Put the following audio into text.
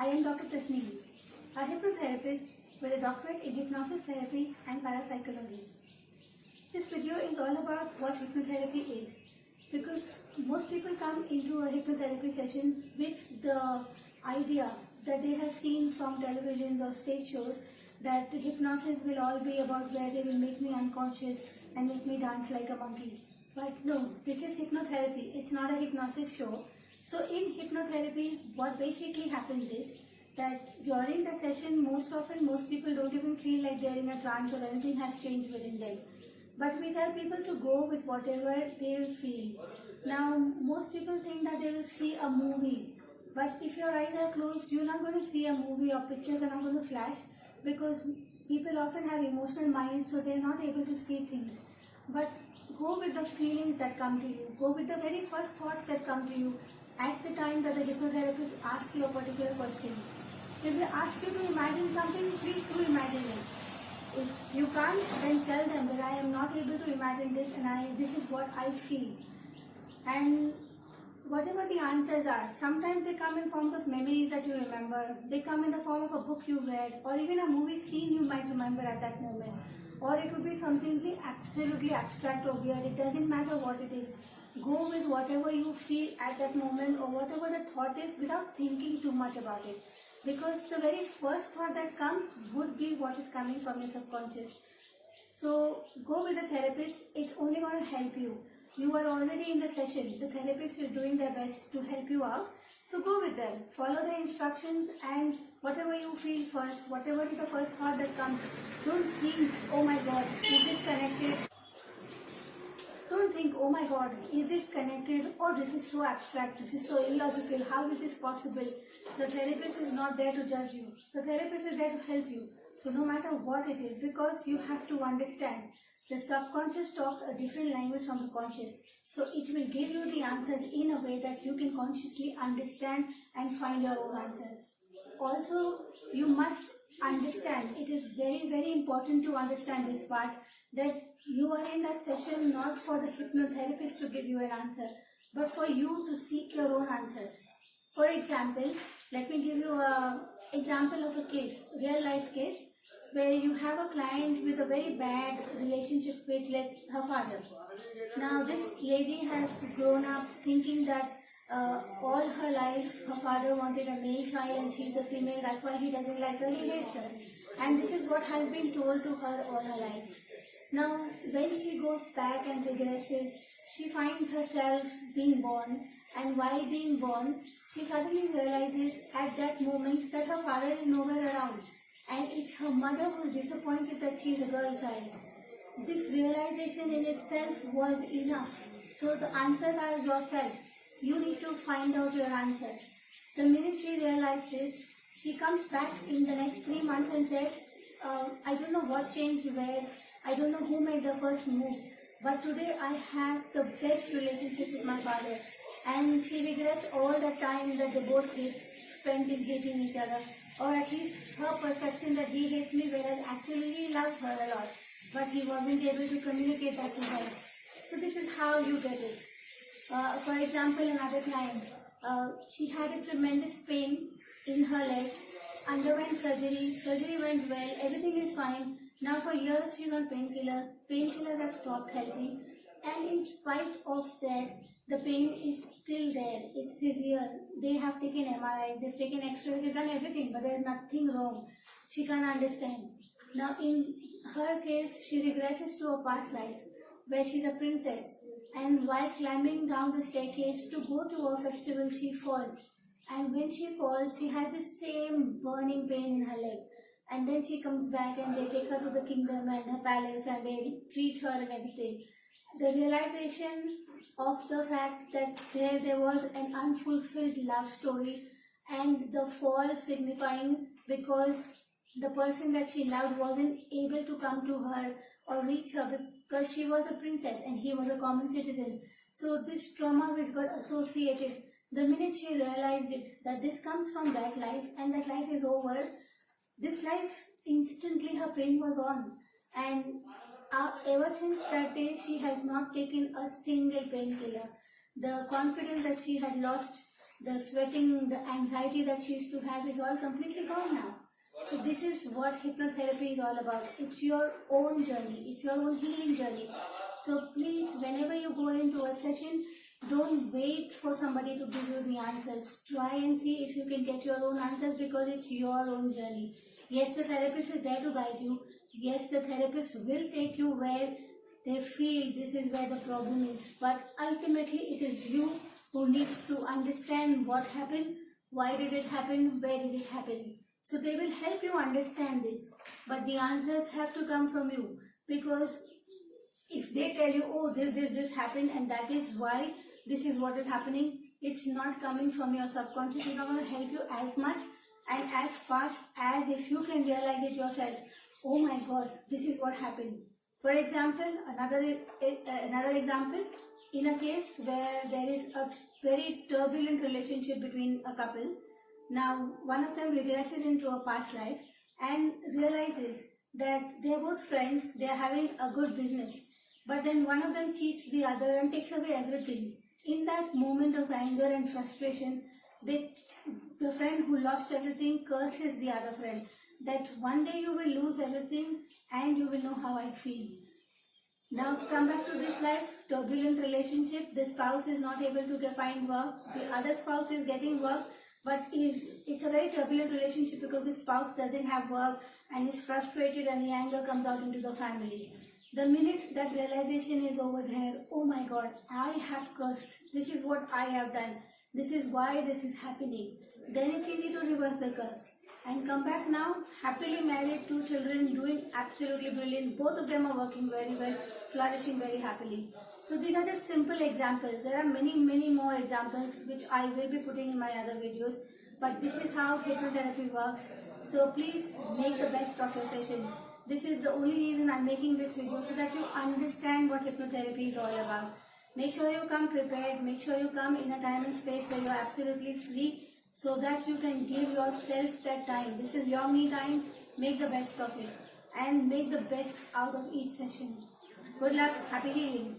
I am Dr. Tasneem, a hypnotherapist with a doctorate in hypnosis therapy and parapsychology. This video is all about what hypnotherapy is, because most people come into a hypnotherapy session with the idea that they have seen from televisions or stage shows that hypnosis will all be about where they will make me unconscious and make me dance like a monkey. But no, this is hypnotherapy. It's not a hypnosis show. So in hypnotherapy, what basically happens is that during the session, most people don't even feel like they're in a trance or anything has changed within them. But we tell people to go with whatever they will feel. Now, most people think that they will see a movie. But if your eyes are closed, you're not going to see a movie or pictures are not going to flash, because people often have emotional minds, so they're not able to see things. But go with the feelings that come to you. Go with the very first thoughts that come to you at the time that the hypnotherapist asks you a particular question. If they ask you to imagine something, please do imagine it. If you can't, then tell them that I am not able to imagine this and this is what I feel. And whatever the answers are, sometimes they come in forms of memories that you remember. They come in the form of a book you read, or even a movie scene you might remember at that moment. Or it would be something absolutely abstract or weird. It doesn't matter what it is. Go with whatever you feel at that moment or whatever the thought is without thinking too much about it. Because the very first thought that comes would be what is coming from your subconscious. So go with the therapist. It's only going to help you. You are already in the session. The therapist is doing their best to help you out. So go with them. Follow the instructions, and whatever you feel first, whatever is the first thought that comes, don't think, oh my God, is this connected? Don't think, oh my God, is this connected? Oh, this is so abstract, this is so illogical, how is this possible? The therapist is not there to judge you. The therapist is there to help you. So no matter what it is, because you have to understand, the subconscious talks a different language from the conscious. So it will give you the answers in a way that you can consciously understand and find your own answers. Also, you must understand, it is very, very important to understand this part, that you are in that session not for the hypnotherapist to give you an answer, but for you to seek your own answers. For example, let me give you an example of a case, real life case, where you have a client with a very bad relationship with her father. Now this lady has grown up thinking that all her life her father wanted a male child and she's a female, that's why he doesn't like her, he hates her. And this is what has been told to her all her life. Now when she goes back and regresses, she finds herself being born, and while being born, she suddenly realizes at that moment that her father is nowhere around. And it's her mother who is disappointed that she is a girl child. This realization in itself was enough. So the answers are yourself. You need to find out your answers. The minute she realized this, she comes back in the next 3 months and says, I don't know what changed where, I don't know who made the first move, but today I have the best relationship with my father. And she regrets all the time that they both spent in hating each other. Or at least her perception that he hates me, whereas actually he loves her a lot, but he wasn't able to communicate that to her. So this is how you get it. For example, another client, she had a tremendous pain in her leg, underwent surgery went well, everything is fine. Now for years she's on painkillers have stopped helping, and in spite of that, the pain is still there, it's severe. They have taken MRI, they've taken X-ray, they've done everything, but there's nothing wrong. She can't understand. Now in her case, she regresses to a past life where she's a princess, and while climbing down the staircase to go to a festival, she falls. And when she falls, she has the same burning pain in her leg. And then she comes back and they take her to the kingdom and her palace and they treat her and everything. The realization of the fact that there was an unfulfilled love story, and the fall signifying because the person that she loved wasn't able to come to her or reach her because she was a princess and he was a common citizen. So this trauma which got associated, the minute she realized it, that this comes from that life and that life is over, this life, instantly her pain was gone. And ever since that day, she has not taken a single painkiller. the confidence that she had lost, the sweating, the anxiety that she used to have is all completely gone now. So this is what hypnotherapy is all about. It's your own journey. It's your own healing journey. So please, whenever you go into a session, don't wait for somebody to give you the answers. Try and see if you can get your own answers, because it's your own journey. Yes, the therapist is there to guide you. Yes, the therapist will take you where they feel this is where the problem is. But ultimately, it is you who needs to understand what happened, why did it happen, where did it happen. So they will help you understand this. But the answers have to come from you, because if they tell you, oh, this happened and that is why this is what is happening, it's not coming from your subconscious. It's not going to help you as much and as fast as if you can realize it yourself. Oh my God, this is what happened. For example, another example, in a case where there is a very turbulent relationship between a couple. Now, one of them regresses into a past life and realizes that they're both friends, they're having a good business. But then one of them cheats the other and takes away everything. In that moment of anger and frustration, the friend who lost everything curses the other friend that one day you will lose everything and you will know how I feel. Now come back to this life, turbulent relationship, the spouse is not able to find work, the other spouse is getting work, but it's a very turbulent relationship because the spouse doesn't have work and is frustrated and the anger comes out into the family. The minute that realization is over there, oh my God, I have cursed, this is what I have done, this is why this is happening, then it's easy to reverse the curse. And come back now, happily married, 2 children, doing absolutely brilliant. Both of them are working very well, flourishing very happily. So these are just simple examples. There are many, many more examples which I will be putting in my other videos. But this is how hypnotherapy works. So please make the best of your session. This is the only reason I'm making this video, so that you understand what hypnotherapy is all about. Make sure you come prepared. Make sure you come in a time and space where you're absolutely free, so that you can give yourself that time. This is your me time. Make the best of it and make the best out of each session. Good luck. Happy healing.